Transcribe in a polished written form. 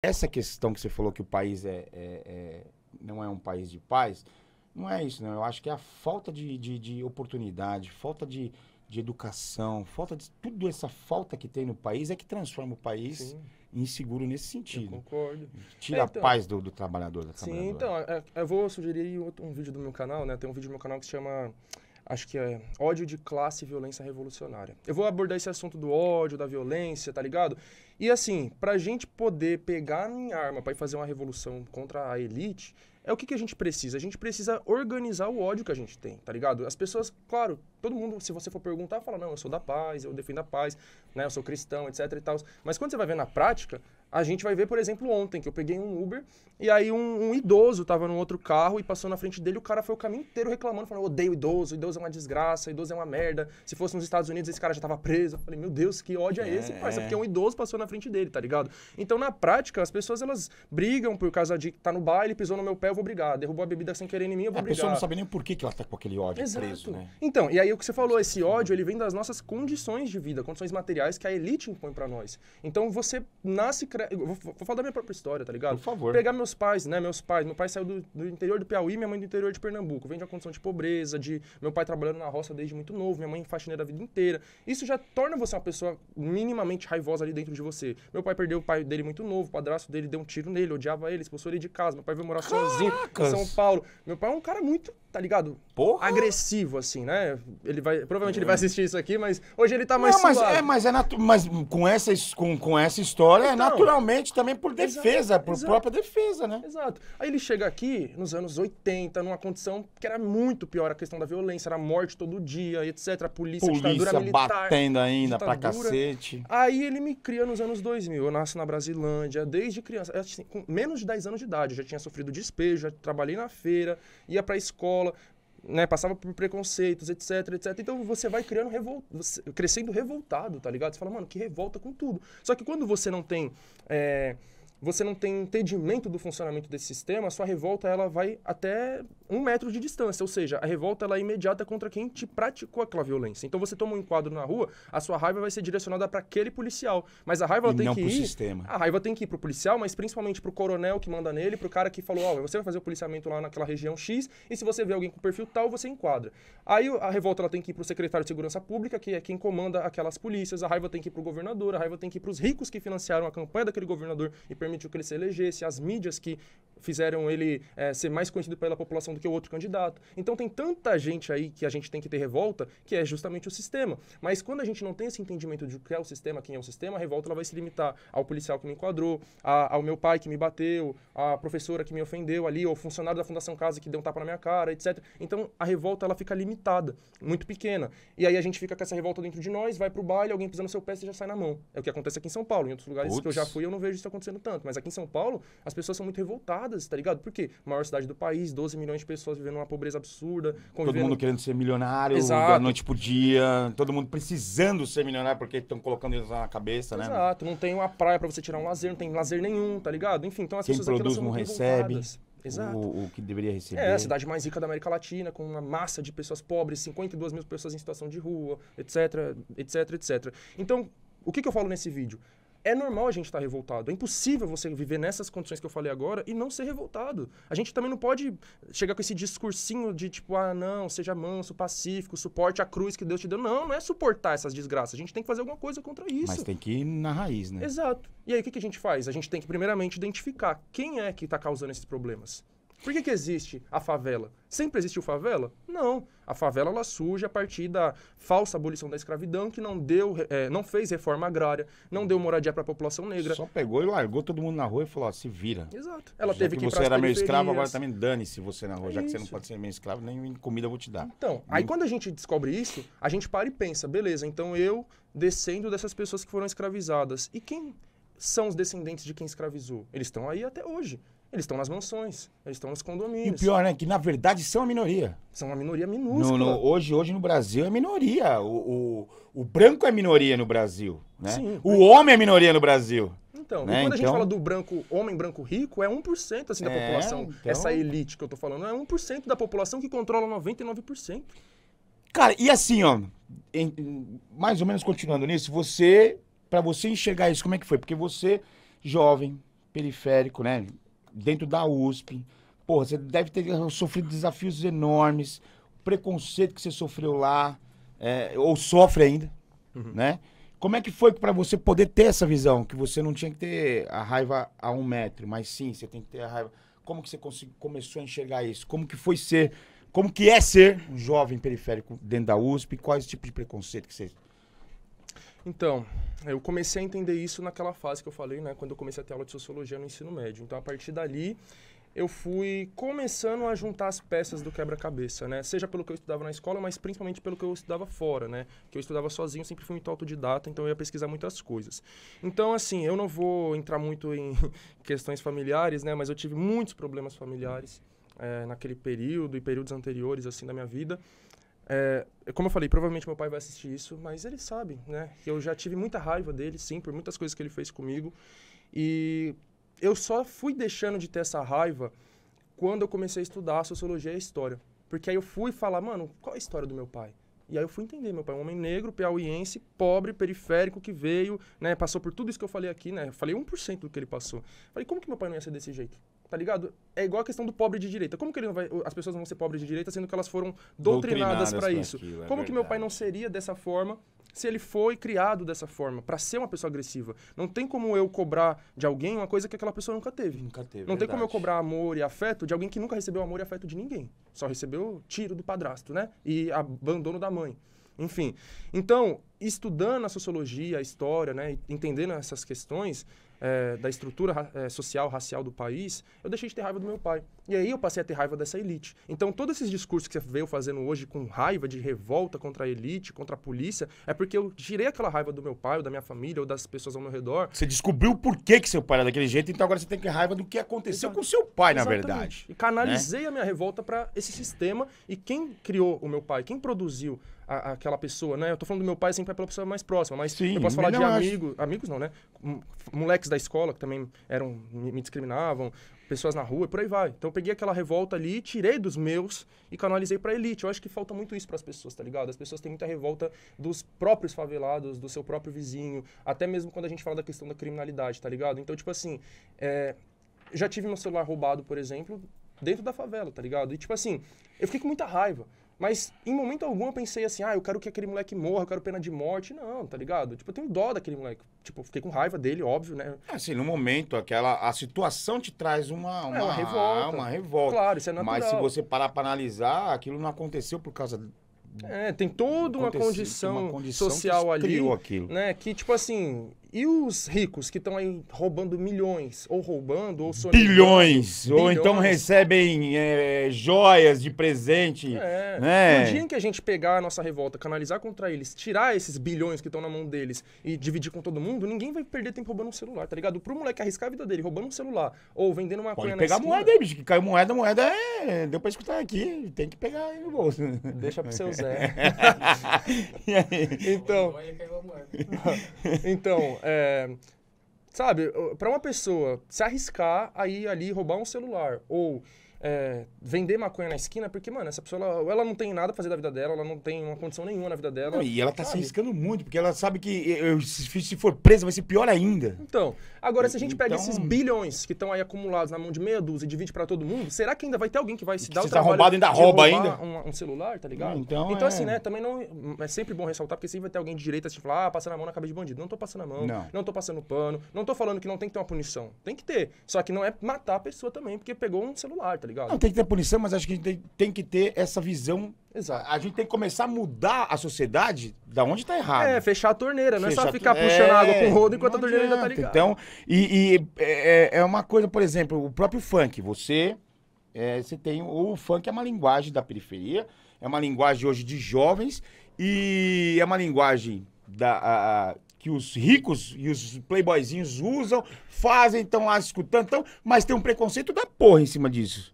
essa questão que você falou que o país não é um país de paz, não é isso, não. Eu acho que é a falta de oportunidade, falta de educação, falta de tudo essa falta que tem no país é que transforma o país Sim, inseguro nesse eu sentido. concordo. Tira a Então, paz do trabalhador, da sim, trabalhadora. então, eu vou sugerir aí um vídeo do meu canal, né? Tem um vídeo do meu canal que se chama, acho que é Ódio de Classe e Violência Revolucionária. Eu vou abordar esse assunto do ódio, da violência, tá ligado? E assim, pra gente poder pegar em arma pra ir fazer uma revolução contra a elite, é o que a gente precisa? A gente precisa organizar o ódio que a gente tem, tá ligado? As pessoas, claro, todo mundo, se você for perguntar, fala, não, eu sou da paz, eu defendo a paz, né? Eu sou cristão, etc e tal. Mas quando você vai ver na prática, a gente vai ver, por exemplo, ontem, que eu peguei um Uber e aí um idoso tava num outro carro e passou na frente dele, o cara foi o caminho inteiro reclamando, falando, eu odeio idoso é uma desgraça, idoso é uma merda. Se fosse nos Estados Unidos, esse cara já tava preso. Eu falei, meu Deus, que ódio é esse, parça? Porque um idoso passou na frente dele, tá ligado? Então, na prática, as pessoas, elas brigam por causa de tá no baile, pisou no meu pé, eu vou brigar. Derrubou a bebida sem querer em mim, eu vou A brigar. pessoa não sabe nem por que ela tá com aquele ódio Exato. preso, né? Então, e aí o que você falou, esse ódio, ele vem das nossas condições de vida, condições materiais que a elite impõe pra nós. Então, você nasce... Vou falar da minha própria história, tá ligado? Por favor. Pegar meus pais, né? Meu pai saiu do interior do Piauí, minha mãe do interior de Pernambuco. Vem de uma condição de pobreza, de meu pai trabalhando na roça desde muito novo, minha mãe faxineira a vida inteira. Isso já torna você uma pessoa minimamente raivosa ali dentro de você. Meu pai perdeu o pai dele muito novo, o padrasto dele deu um tiro nele, odiava ele, expulsou ele de casa. Meu pai veio morar sozinho em São Paulo. Meu pai é um cara muito, tá ligado? Porra! Agressivo, assim, né? Provavelmente ele vai assistir isso aqui, mas hoje ele tá mais Não, suave. mas com essa história, é Então, naturalmente também por defesa, por exato. própria defesa, né? Exato. Aí ele chega aqui nos anos 80, numa condição que era muito pior, a questão da violência, era morte todo dia, etc. A polícia ditadura militar. Batendo ainda pra ditadura. cacete. Aí ele me cria nos anos 2000. Eu nasci na Brasilândia, desde criança. Assim, com menos de 10 anos de idade, eu já tinha sofrido despejo, já trabalhei na feira, ia pra escola, né, passava por preconceitos, etc, etc. Então você vai criando crescendo revoltado, tá ligado? Você fala, mano, que revolta com tudo. Só que quando você não tem entendimento do funcionamento desse sistema, a sua revolta ela vai até 1 metro de distância, ou seja, a revolta ela é imediata contra quem te praticou aquela violência. Então você toma um enquadro na rua, a sua raiva vai ser direcionada para aquele policial, mas a raiva ela tem que ir sistema. A raiva tem que ir pro policial, mas principalmente pro coronel que manda nele, pro cara que falou, ó, você vai fazer o policiamento lá naquela região X, e se você vê alguém com perfil tal, você enquadra. Aí a revolta ela tem que ir pro secretário de segurança pública, que é quem comanda aquelas polícias, a raiva tem que ir pro governador, a raiva tem que ir pros ricos que financiaram a campanha daquele governador e permitiu que ele se elegesse, as mídias que fizeram ele ser mais conhecido pela população do que o outro candidato. Então tem tanta gente aí que a gente tem que ter revolta, que é justamente o sistema. Mas quando a gente não tem esse entendimento de o que é o sistema, quem é o sistema, a revolta ela vai se limitar ao policial que me enquadrou, ao meu pai que me bateu, à professora que me ofendeu ali, ao funcionário da Fundação Casa que deu um tapa na minha cara, etc. Então a revolta ela fica limitada, muito pequena. E aí a gente fica com essa revolta dentro de nós, vai pro baile, alguém pisa no seu pé, você já sai na mão. É o que acontece aqui em São Paulo. Em outros lugares que eu já fui, eu não vejo isso acontecendo tanto. Mas aqui em São Paulo, as pessoas são muito revoltadas, tá ligado? Por quê? Maior cidade do país, 12 milhões de pessoas vivendo uma pobreza absurda. Todo mundo querendo ser milionário Exato. da noite pro dia, todo mundo precisando ser milionário porque estão colocando isso na cabeça, né? Exato, não tem uma praia pra você tirar um lazer, não tem lazer nenhum, tá ligado? Enfim, então as Quem pessoas aqui elas produz são não muito recebe revoltadas. Exato. o que deveria receber. É a cidade mais rica da América Latina, com uma massa de pessoas pobres, 52 mil pessoas em situação de rua, etc, etc, etc. Então, o que eu falo nesse vídeo? É normal a gente estar revoltado. É impossível você viver nessas condições que eu falei agora e não ser revoltado. A gente também não pode chegar com esse discursinho de tipo, ah, não, seja manso, pacífico, suporte a cruz que Deus te deu. Não, não é suportar essas desgraças. A gente tem que fazer alguma coisa contra isso. Mas tem que ir na raiz, né? Exato. E aí, o que a gente faz? A gente tem que, primeiramente, identificar quem é que está causando esses problemas. Por que existe a favela? Sempre existiu favela? Não. A favela ela surge a partir da falsa abolição da escravidão, que não fez reforma agrária, não deu moradia para a população negra. Só pegou e largou todo mundo na rua e falou, ó, se vira. Exato. Ela Já teve que ir você era meu escravo, agora periferias. também dane-se você na rua. Já que você não Isso. pode ser meu escravo, nem comida eu vou te dar. Então, aí quando a gente descobre isso, a gente para e pensa, beleza, então eu descendo dessas pessoas que foram escravizadas. E quem são os descendentes de quem escravizou? Eles estão aí até hoje. Eles estão nas mansões, eles estão nos E o condomínios. pior, né, que na verdade são a minoria. São uma minoria minúscula. Hoje no Brasil é minoria. O branco é minoria no Brasil, né? Sim. O homem é minoria no Brasil. Então, né? e quando a gente Então- fala do homem branco rico, é 1% assim, da população. então- Essa elite que eu tô falando é 1% da população que controla 99%. Cara, e assim, ó, mais ou menos continuando nisso, pra você enxergar isso, como é que foi? Porque você, jovem, periférico, né? Dentro da USP. Porra, você deve ter sofrido desafios enormes, preconceito que você sofreu lá, ou sofre ainda, né? Como é que foi para você poder ter essa visão? Que você não tinha que ter a raiva a 1 metro, mas sim, você tem que ter a raiva. Como que você começou a enxergar isso? Como que foi ser, como que é ser um jovem periférico dentro da USP? Quais tipos de preconceito que você... Então, eu comecei a entender isso naquela fase que eu falei, né? Quando eu comecei a ter aula de sociologia no ensino médio. Então, a partir dali, eu fui começando a juntar as peças do quebra-cabeça, né? Seja pelo que eu estudava na escola, mas principalmente pelo que eu estudava fora, né? Que eu estudava sozinho, sempre fui muito autodidata, então eu ia pesquisar muitas coisas. Então, assim, eu não vou entrar muito em questões familiares, né? Mas eu tive muitos problemas familiares naquele período e períodos anteriores, assim, da minha vida. Como eu falei, provavelmente meu pai vai assistir isso, mas ele sabe, né? Que eu já tive muita raiva dele, sim, por muitas coisas que ele fez comigo. E eu só fui deixando de ter essa raiva quando eu comecei a estudar sociologia e história. Porque aí eu fui falar, mano, qual é a história do meu pai? E aí eu fui entender, meu pai é um homem negro, piauiense, pobre, periférico, que veio, né, passou por tudo isso que eu falei aqui, né? Eu falei 1% do que ele passou. Falei, como que meu pai não ia ser desse jeito? Tá ligado? É igual a questão do pobre de direita. Como que ele não vai, as pessoas não vão ser pobres de direita, sendo que elas foram doutrinadas para isso? Aquilo, Como que meu pai não seria dessa forma se ele foi criado dessa forma, para ser uma pessoa agressiva? Não tem como eu cobrar de alguém uma coisa que aquela pessoa nunca teve. Nunca teve, não tem como eu cobrar amor e afeto de alguém que nunca recebeu amor e afeto de ninguém. Só recebeu tiro do padrasto, né? E abandono da mãe. Enfim. Então, estudando a sociologia, a história, né? Entendendo essas questões da estrutura social, racial do país, eu deixei de ter raiva do meu pai. E aí eu passei a ter raiva dessa elite. Então, todos esses discursos que você veio fazendo hoje com raiva, de revolta contra a elite, contra a polícia, é porque eu tirei aquela raiva do meu pai, ou da minha família, ou das pessoas ao meu redor. Você descobriu por que seu pai era daquele jeito, então agora você tem que ter raiva do que aconteceu com seu pai, Exatamente. na verdade. E canalizei a minha revolta para esse sistema. E quem criou o meu pai? Quem produziu aquela pessoa, né? Eu tô falando do meu pai sempre pela pessoa mais próxima, mas sim, eu posso falar de amigos não, né? Moleques da escola que também me discriminavam, pessoas na rua e por aí vai. Então eu peguei aquela revolta ali, tirei dos meus e canalizei pra elite. Eu acho que falta muito isso pras pessoas, tá ligado? As pessoas têm muita revolta dos próprios favelados, do seu próprio vizinho, até mesmo quando a gente fala da questão da criminalidade, tá ligado? Então, tipo assim, já tive meu celular roubado, por exemplo, dentro da favela, tá ligado? E tipo assim, eu fiquei com muita raiva. Mas, em momento algum, eu pensei assim, eu quero que aquele moleque morra, eu quero pena de morte. Não, tá ligado? Tipo, eu tenho dó daquele moleque. Tipo, eu fiquei com raiva dele, óbvio, né? Assim, no momento, a situação te traz uma revolta. Uma revolta. Claro, isso é natural. Mas se você parar pra analisar, aquilo não aconteceu por causa... tem toda uma condição social ali, criou aquilo. Né? Que, tipo assim... E os ricos que estão aí roubando milhões, ou sonegando... Bilhões! Ou então recebem joias de presente. Né? No dia em que a gente pegar a nossa revolta, canalizar contra eles, tirar esses bilhões que estão na mão deles e dividir com todo mundo, ninguém vai perder tempo roubando um celular, tá ligado? Pro moleque arriscar a vida dele roubando um celular, ou vendendo uma coisa na esquina... Pode pegar moeda aí, bicho, que caiu moeda deu pra escutar aqui, tem que pegar aí no bolso. Deixa pro seu Zé. Então, sabe, para uma pessoa se arriscar a ir ali roubar um celular ou vender maconha na esquina, porque, mano, essa pessoa, ela não tem nada a fazer da vida dela, ela não tem uma condição nenhuma na vida dela. Não, e ela tá se arriscando muito, porque ela sabe que se for presa vai ser pior ainda. Então, agora se a gente pega esses bilhões que estão aí acumulados na mão de meia dúzia e divide pra todo mundo, será que ainda vai ter alguém que vai se dar o trabalho arrombado ainda rouba ainda? Um celular, tá ligado? Então assim, né, também não... É sempre bom ressaltar, porque sempre vai ter alguém de direita assim, falar, passando a mão na cabeça de bandido. Não tô passando a mão, não tô passando pano, não tô falando que não tem que ter uma punição. Tem que ter, só que não é matar a pessoa também, porque pegou um celular, tá ligado? Não, tem que ter punição, mas acho que a gente tem que ter essa visão. Exato. A gente tem que começar a mudar a sociedade da onde tá errado. Fechar a torneira, não é só ficar puxando água com o rodo enquanto a torneira ainda tá ligada. Então, é uma coisa, por exemplo, o próprio funk. Você tem... O funk é uma linguagem da periferia, é uma linguagem hoje de jovens e é uma linguagem que os ricos e os playboyzinhos usam, fazem, estão lá escutando, mas tem um preconceito da porra em cima disso.